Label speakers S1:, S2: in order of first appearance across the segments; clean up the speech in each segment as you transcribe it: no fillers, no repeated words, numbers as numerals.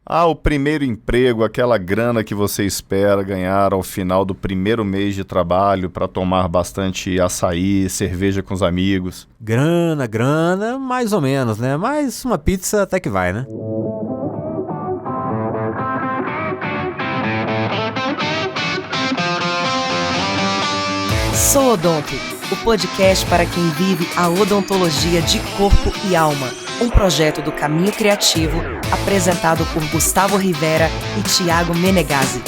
S1: Ah, o primeiro emprego, aquela grana que você espera ganhar ao final do primeiro mês de trabalho para tomar bastante açaí, cerveja com os amigos.
S2: Grana, mais ou menos, né? Mas uma pizza até que vai, né?
S3: Sou Odonto, o podcast para quem vive a odontologia de corpo e alma. Um projeto do Caminho Criativo, apresentado por Gustavo Rivera e Thiago Menegazzi.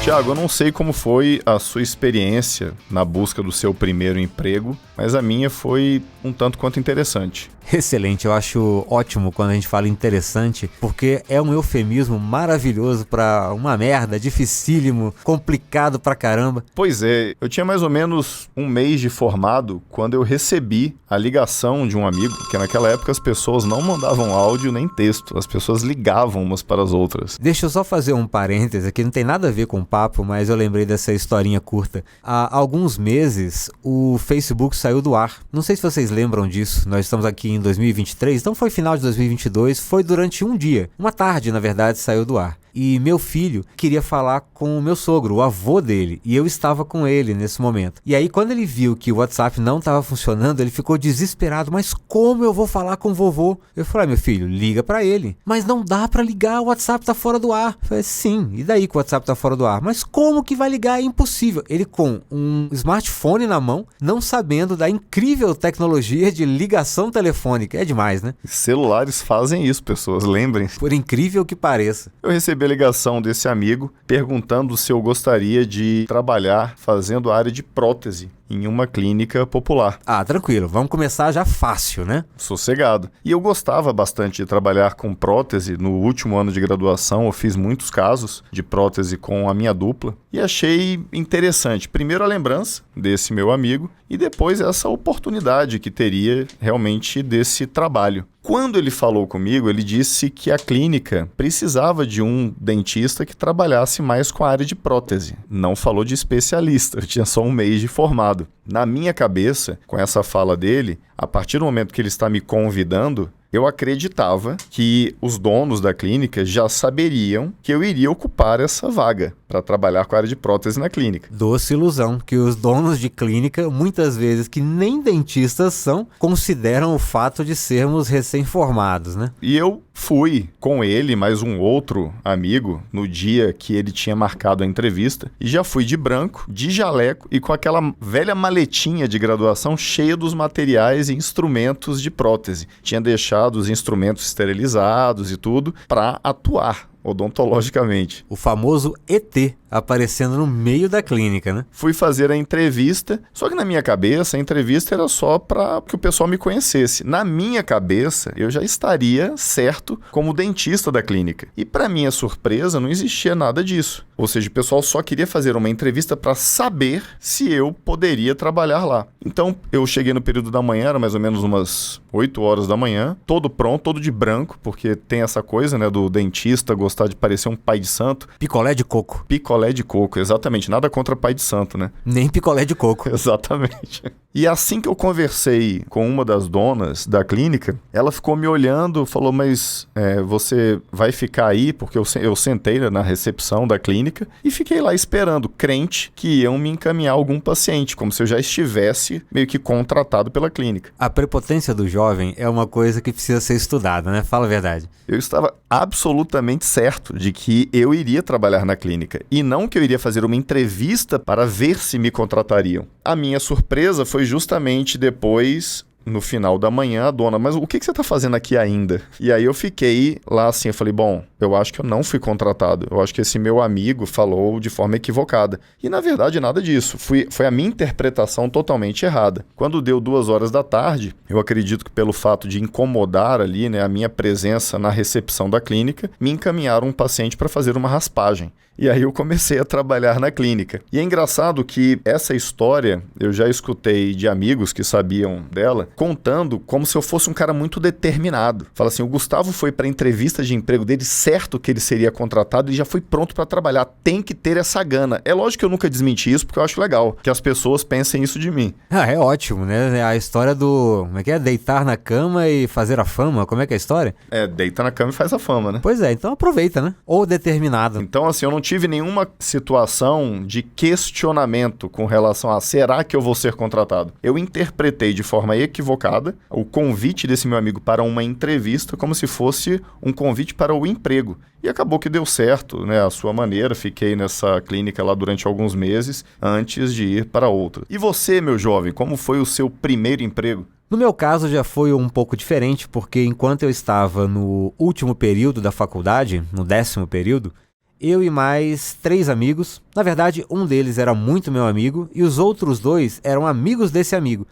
S1: Thiago, eu não sei como foi a sua experiência na busca do seu primeiro emprego, mas a minha foi um tanto quanto interessante.
S2: Excelente, eu acho ótimo quando a gente fala interessante, porque é um eufemismo maravilhoso para uma merda, dificílimo, complicado pra caramba.
S1: Pois é, eu tinha mais ou menos um mês de formado quando eu recebi a ligação de um amigo, porque naquela época as pessoas não mandavam áudio nem texto, as pessoas ligavam umas para as outras.
S2: Deixa eu só fazer um parêntese aqui, não tem nada a ver com o papo, mas eu lembrei dessa historinha curta. Há alguns meses o Facebook saiu do ar, não sei se vocês lembram disso, nós estamos aqui em 2023, não foi final de 2022, foi durante um dia, uma tarde na verdade saiu do ar. E meu filho queria falar com o meu sogro, o avô dele, e eu estava com ele nesse momento. E aí quando ele viu que o WhatsApp não estava funcionando, ele ficou desesperado. Mas como eu vou falar com o vovô? Eu falei, meu filho, liga para ele. Mas não dá para ligar, o WhatsApp tá fora do ar. Eu falei, sim, e daí que o WhatsApp tá fora do ar? Mas como que vai ligar? É impossível. Ele com um smartphone na mão, não sabendo da incrível tecnologia de ligação telefônica. É demais, né?
S1: Celulares fazem isso, pessoas, lembrem-se.
S2: Por incrível que pareça.
S1: Eu recebi a ligação desse amigo perguntando se eu gostaria de trabalhar fazendo a área de prótese em uma clínica popular.
S2: Ah, tranquilo, vamos começar já fácil, né?
S1: Sossegado. E eu gostava bastante de trabalhar com prótese. No último ano de graduação eu fiz muitos casos de prótese com a minha dupla e achei interessante. Primeiro a lembrança desse meu amigo e depois essa oportunidade que teria realmente desse trabalho. Quando ele falou comigo, ele disse que a clínica precisava de um dentista que trabalhasse mais com a área de prótese. Não falou de especialista, eu tinha só um mês de formado. Na minha cabeça, com essa fala dele, a partir do momento que ele está me convidando, eu acreditava que os donos da clínica já saberiam que eu iria ocupar essa vaga para trabalhar com a área de prótese na clínica.
S2: Doce ilusão, que os donos de clínica, muitas vezes que nem dentistas são, consideram o fato de sermos recém-formados, né?
S1: E eu fui com ele, mais um outro amigo, no dia que ele tinha marcado a entrevista, e já fui de branco, de jaleco e com aquela velha maletinha de graduação cheia dos materiais e instrumentos de prótese. Tinha deixado os instrumentos esterilizados e tudo para atuar odontologicamente.
S2: O famoso ET aparecendo no meio da clínica, né?
S1: Fui fazer a entrevista, só que na minha cabeça a entrevista era só para que o pessoal me conhecesse. Na minha cabeça eu já estaria certo como dentista da clínica. E para minha surpresa não existia nada disso. Ou seja, o pessoal só queria fazer uma entrevista para saber se eu poderia trabalhar lá. Então eu cheguei no período da manhã, era mais ou menos umas 8 horas da manhã, todo pronto, todo de branco, porque tem essa coisa, né, do dentista gostar de parecer um pai de santo.
S2: Picolé de coco.
S1: Picolé de coco, exatamente. Nada contra pai de santo, né?
S2: Nem picolé de coco.
S1: Exatamente. E assim que eu conversei com uma das donas da clínica, ela ficou me olhando, falou, mas você vai ficar aí? Porque eu sentei na recepção da clínica e fiquei lá esperando, crente que iam me encaminhar algum paciente, como se eu já estivesse meio que contratado pela clínica.
S2: A prepotência do jovem é uma coisa que precisa ser estudada, né? Fala a verdade.
S1: Eu estava absolutamente certo de que eu iria trabalhar na clínica e não que eu iria fazer uma entrevista para ver se me contratariam. A minha surpresa foi justamente depois, no final da manhã, a dona, mas o que você está fazendo aqui ainda? E aí eu fiquei lá assim, eu falei, bom, eu acho que eu não fui contratado, eu acho que esse meu amigo falou de forma equivocada. E na verdade nada disso, foi a minha interpretação totalmente errada. Quando deu 2 horas da tarde, eu acredito que pelo fato de incomodar ali, né, a minha presença na recepção da clínica, me encaminharam um paciente para fazer uma raspagem. E aí eu comecei a trabalhar na clínica. E é engraçado que essa história eu já escutei de amigos que sabiam dela, contando como se eu fosse um cara muito determinado. Fala assim, o Gustavo foi para a entrevista de emprego dele, certo que ele seria contratado e já foi pronto para trabalhar. Tem que ter essa gana. É lógico que eu nunca desmenti isso, porque eu acho legal que as pessoas pensem isso de mim.
S2: É ótimo, né? A história do... Como é que é? Deitar na cama e fazer a fama. Como é que é a história?
S1: Deita na cama e faz a fama, né?
S2: Pois é, então aproveita, né? Ou determinado.
S1: Então, assim, eu não tive nenhuma situação de questionamento com relação a será que eu vou ser contratado? Eu interpretei de forma equivocada o convite desse meu amigo para uma entrevista como se fosse um convite para o emprego. E acabou que deu certo, né? A sua maneira, fiquei nessa clínica lá durante alguns meses antes de ir para outra. E você, meu jovem, como foi o seu primeiro emprego?
S2: No meu caso já foi um pouco diferente, porque enquanto eu estava no último período da faculdade, no 10º período, eu e mais 3 amigos, na verdade um deles era muito meu amigo e os outros 2 eram amigos desse amigo,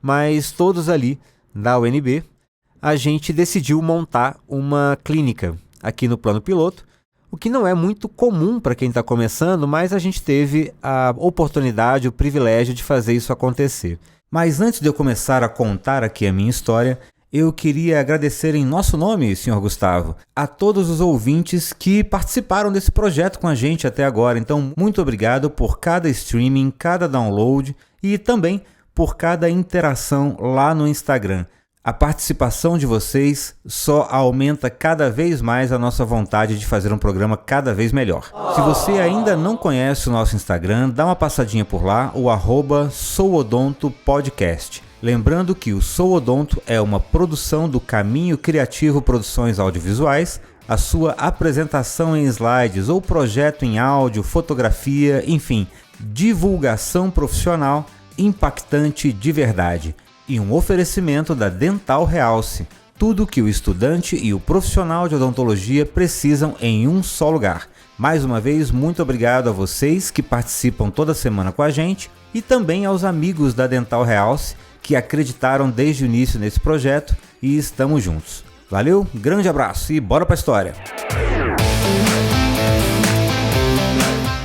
S2: mas todos ali da UNB, a gente decidiu montar uma clínica aqui no plano piloto, o que não é muito comum para quem está começando, mas a gente teve a oportunidade, o privilégio de fazer isso acontecer. Mas antes de eu começar a contar aqui a minha história, eu queria agradecer em nosso nome, Sr. Gustavo, a todos os ouvintes que participaram desse projeto com a gente até agora. Então, muito obrigado por cada streaming, cada download e também por cada interação lá no Instagram. A participação de vocês só aumenta cada vez mais a nossa vontade de fazer um programa cada vez melhor. Se você ainda não conhece o nosso Instagram, dá uma passadinha por lá, o @souodontopodcast. Lembrando que o Sou Odonto é uma produção do Caminho Criativo Produções Audiovisuais, a sua apresentação em slides ou projeto em áudio, fotografia, enfim, divulgação profissional impactante de verdade. E um oferecimento da Dental Realce, tudo que o estudante e o profissional de odontologia precisam em um só lugar. Mais uma vez, muito obrigado a vocês que participam toda semana com a gente e também aos amigos da Dental Realce que acreditaram desde o início nesse projeto e estamos juntos. Valeu, grande abraço e bora pra história!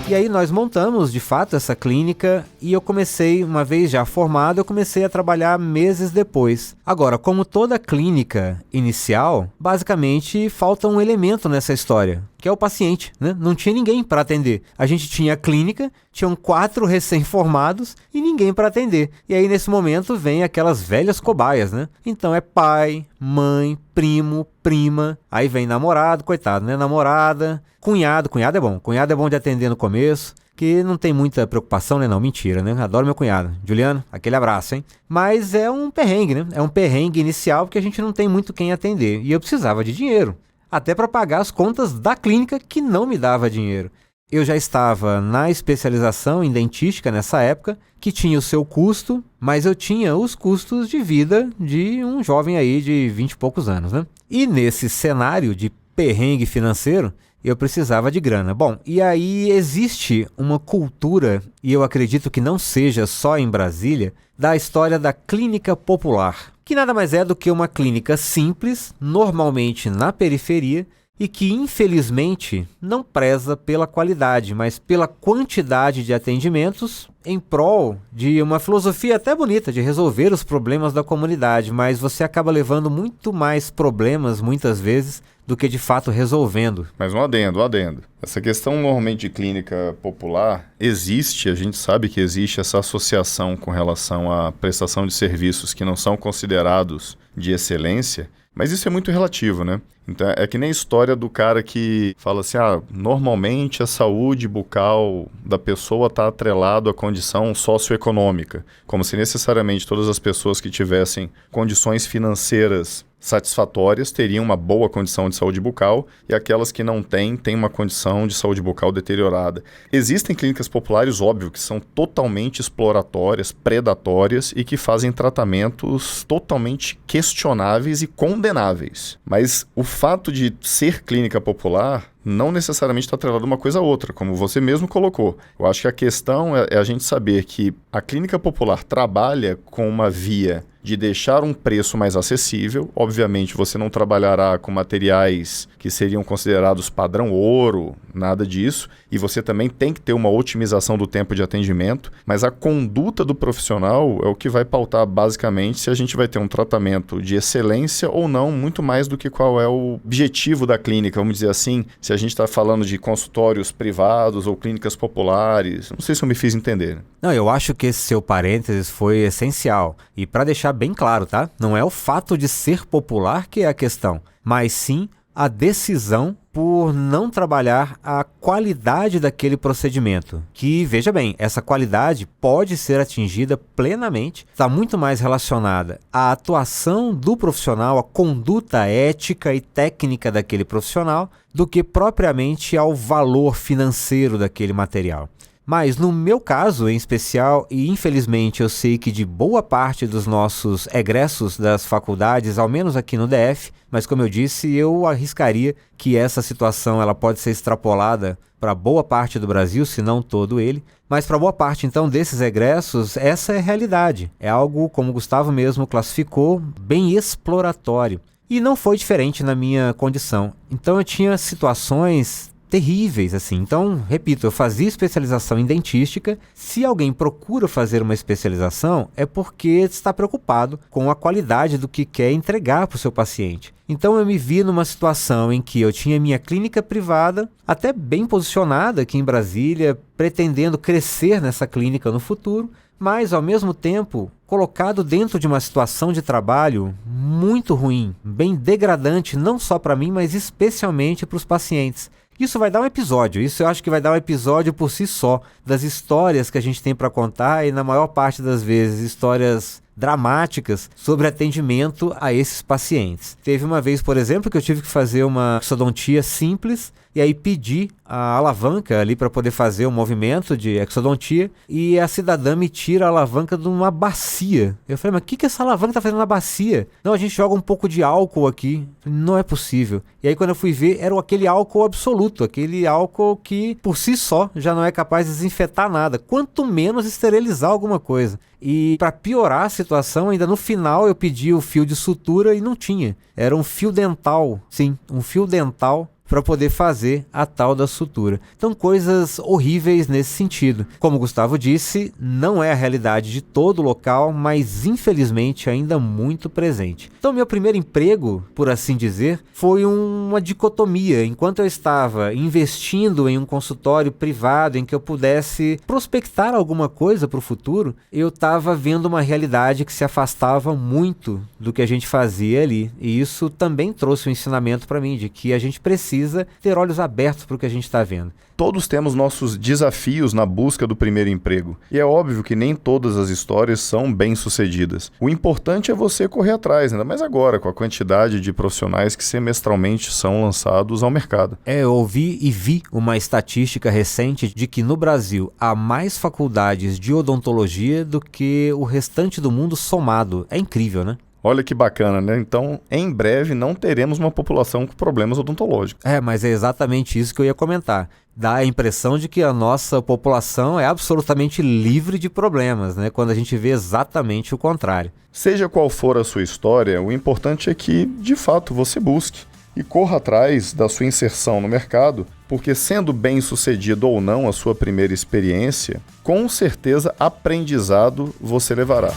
S2: E aí nós montamos, de fato, essa clínica e eu comecei, uma vez já formado, eu comecei a trabalhar meses depois. Agora, como toda clínica inicial, basicamente falta um elemento nessa história, que é o paciente, né? Não tinha ninguém para atender. A gente tinha a clínica, tinham 4 recém-formados e ninguém para atender. E aí, nesse momento, vem aquelas velhas cobaias, né? Então, é pai, mãe, primo, prima, aí vem namorado, coitado, né? Namorada, cunhado é bom. Cunhado é bom de atender no começo, que não tem muita preocupação, né? Não, mentira, né? Adoro meu cunhado. Juliano, aquele abraço, hein? Mas é um perrengue, né? É um perrengue inicial porque a gente não tem muito quem atender. E eu precisava de dinheiro, até para pagar as contas da clínica que não me dava dinheiro. Eu já estava na especialização em dentística nessa época, que tinha o seu custo, mas eu tinha os custos de vida de um jovem aí de 20 e poucos anos, né? E nesse cenário de perrengue financeiro, eu precisava de grana. Bom, e aí existe uma cultura, e eu acredito que não seja só em Brasília, da história da clínica popular, que nada mais é do que uma clínica simples, normalmente na periferia, e que infelizmente não preza pela qualidade, mas pela quantidade de atendimentos em prol de uma filosofia até bonita de resolver os problemas da comunidade, mas você acaba levando muito mais problemas muitas vezes do que de fato resolvendo.
S1: Mas um adendo. Essa questão normalmente de clínica popular existe, a gente sabe que existe essa associação com relação à prestação de serviços que não são considerados de excelência, mas isso é muito relativo, né? Então é que nem a história do cara que fala assim, normalmente a saúde bucal da pessoa está atrelado à condição socioeconômica, como se necessariamente todas as pessoas que tivessem condições financeiras satisfatórias teriam uma boa condição de saúde bucal e aquelas que não têm uma condição de saúde bucal deteriorada. Existem clínicas populares, óbvio, que são totalmente exploratórias, predatórias e que fazem tratamentos totalmente questionáveis e condenáveis. Mas o fato de ser clínica popular não necessariamente está atrelado uma coisa a outra, como você mesmo colocou. Eu acho que a questão é a gente saber que a clínica popular trabalha com uma via de deixar um preço mais acessível. Obviamente, você não trabalhará com materiais que seriam considerados padrão ouro, nada disso. E você também tem que ter uma otimização do tempo de atendimento. Mas a conduta do profissional é o que vai pautar basicamente se a gente vai ter um tratamento de excelência ou não, muito mais do que qual é o objetivo da clínica, vamos dizer assim, se a gente está falando de consultórios privados ou clínicas populares. Não sei se eu me fiz entender.
S2: Não, eu acho que esse seu parênteses foi essencial. E para deixar bem claro, tá? Não é o fato de ser popular que é a questão, mas sim a decisão por não trabalhar a qualidade daquele procedimento. Que, veja bem, essa qualidade pode ser atingida plenamente, está muito mais relacionada à atuação do profissional, à conduta ética e técnica daquele profissional, do que propriamente ao valor financeiro daquele material. Mas no meu caso em especial, e infelizmente eu sei que de boa parte dos nossos egressos das faculdades, ao menos aqui no DF, mas como eu disse, eu arriscaria que essa situação ela pode ser extrapolada para boa parte do Brasil, se não todo ele, mas para boa parte então desses egressos, essa é a realidade. É algo, como o Gustavo mesmo classificou, bem exploratório. E não foi diferente na minha condição. Então eu tinha situações terríveis, assim. Então, repito, eu fazia especialização em dentística. Se alguém procura fazer uma especialização, é porque está preocupado com a qualidade do que quer entregar para o seu paciente. Então, eu me vi numa situação em que eu tinha minha clínica privada, até bem posicionada aqui em Brasília, pretendendo crescer nessa clínica no futuro, mas, ao mesmo tempo, colocado dentro de uma situação de trabalho muito ruim, bem degradante, não só para mim, mas especialmente para os pacientes. Isso vai dar um episódio, isso eu acho que vai dar um episódio por si só, das histórias que a gente tem para contar e na maior parte das vezes histórias dramáticas sobre atendimento a esses pacientes. Teve uma vez, por exemplo, que eu tive que fazer uma exodontia simples e aí pedi a alavanca ali para poder fazer o movimento de exodontia e a cidadã me tira a alavanca de uma bacia. Eu falei, mas o que essa alavanca está fazendo na bacia? Não, a gente joga um pouco de álcool aqui. Não é possível. E aí quando eu fui ver, era aquele álcool absoluto, aquele álcool que por si só já não é capaz de desinfetar nada, quanto menos esterilizar alguma coisa. E para piorar a situação, ainda no final eu pedi o fio de sutura e não tinha. Era um fio dental, sim, um fio dental para poder fazer a tal da sutura. Então, coisas horríveis nesse sentido. Como o Gustavo disse, não é a realidade de todo local, mas infelizmente ainda muito presente. Então, meu primeiro emprego, por assim dizer, foi uma dicotomia. Enquanto eu estava investindo em um consultório privado em que eu pudesse prospectar alguma coisa para o futuro, eu estava vendo uma realidade que se afastava muito do que a gente fazia ali. E isso também trouxe um ensinamento para mim, de que a gente precisa ter olhos abertos para o que a gente está vendo.
S1: Todos temos nossos desafios na busca do primeiro emprego. E é óbvio que nem todas as histórias são bem-sucedidas. O importante é você correr atrás, ainda mais agora, com a quantidade de profissionais que semestralmente são lançados ao mercado.
S2: Eu ouvi e vi uma estatística recente de que no Brasil há mais faculdades de odontologia do que o restante do mundo somado. É incrível, né?
S1: Olha que bacana, né? Então, em breve, não teremos uma população com problemas odontológicos.
S2: Mas é exatamente isso que eu ia comentar. Dá a impressão de que a nossa população é absolutamente livre de problemas, né? Quando a gente vê exatamente o contrário.
S1: Seja qual for a sua história, o importante é que, de fato, você busque e corra atrás da sua inserção no mercado, porque sendo bem-sucedido ou não a sua primeira experiência, com certeza aprendizado você levará.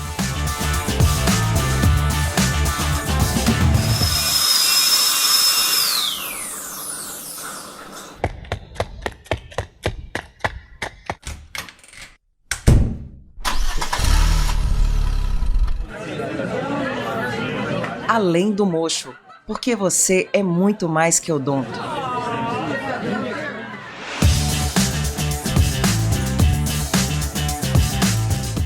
S3: Além do mocho, porque você é muito mais que odonto.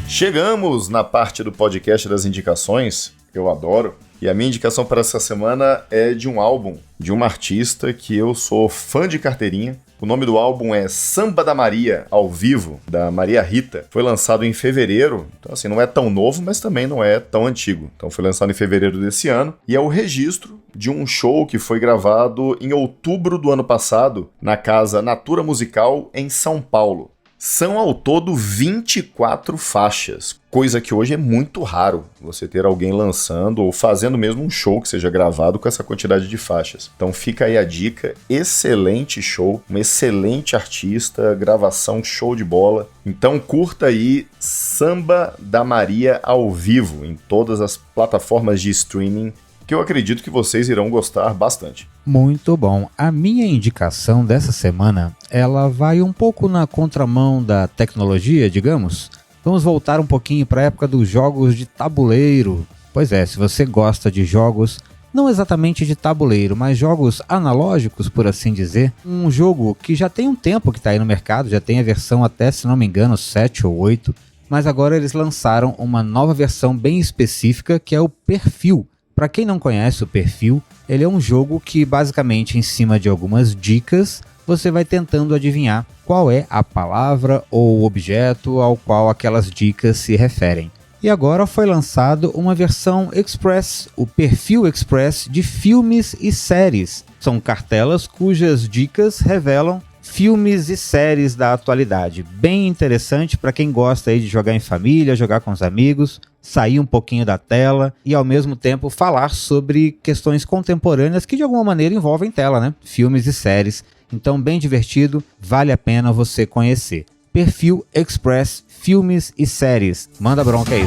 S1: Chegamos na parte do podcast das indicações, que eu adoro. E a minha indicação para essa semana é de um álbum, de uma artista que eu sou fã de carteirinha. O nome do álbum é Samba da Maria, ao vivo, da Maria Rita. Foi lançado em fevereiro, então assim, não é tão novo, mas também não é tão antigo. Então foi lançado em fevereiro desse ano, e é o registro de um show que foi gravado em outubro do ano passado, na Casa Natura Musical, em São Paulo. São ao todo 24 faixas, coisa que hoje é muito raro você ter alguém lançando ou fazendo mesmo um show que seja gravado com essa quantidade de faixas. Então fica aí a dica, excelente show, um excelente artista, gravação show de bola. Então curta aí Samba da Maria ao vivo em todas as plataformas de streaming, que eu acredito que vocês irão gostar bastante.
S4: Muito bom. A minha indicação dessa semana, ela vai um pouco na contramão da tecnologia, digamos. Vamos voltar um pouquinho para a época dos jogos de tabuleiro. Pois é, se você gosta de jogos, não exatamente de tabuleiro, mas jogos analógicos, por assim dizer. Um jogo que já tem um tempo que está aí no mercado, já tem a versão até, se não me engano, 7 ou 8. Mas agora eles lançaram uma nova versão bem específica, que é o Perfil. Para quem não conhece o Perfil, ele é um jogo que basicamente em cima de algumas dicas você vai tentando adivinhar qual é a palavra ou objeto ao qual aquelas dicas se referem. E agora foi lançado uma versão Express, o Perfil Express de filmes e séries. São cartelas cujas dicas revelam filmes e séries da atualidade. Bem interessante para quem gosta aí de jogar em família, jogar com os amigos, sair um pouquinho da tela e ao mesmo tempo falar sobre questões contemporâneas que de alguma maneira envolvem tela, né? Filmes e séries. Então bem divertido, vale a pena você conhecer. Perfil Express, filmes e séries. Manda bronca aí.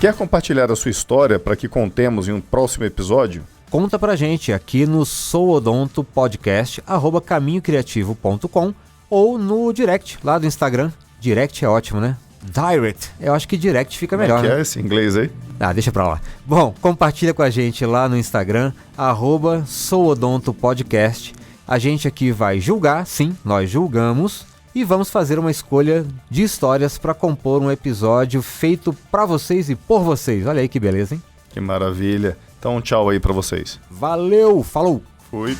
S1: Quer compartilhar a sua história para que contemos em um próximo episódio?
S2: Conta pra gente aqui no souodontopodcast@caminhocreativo.com ou no direct lá do Instagram. Direct é ótimo, né? Direct. Eu acho que direct fica melhor,
S1: que
S2: né?
S1: é esse inglês aí?
S2: Deixa pra lá. Bom, compartilha com a gente lá no Instagram, @souodontopodcast. A gente aqui vai julgar, sim, nós julgamos, e vamos fazer uma escolha de histórias para compor um episódio feito pra vocês e por vocês. Olha aí que beleza, hein?
S1: Que maravilha. Então tchau aí pra vocês.
S2: Valeu, falou!
S1: Fui.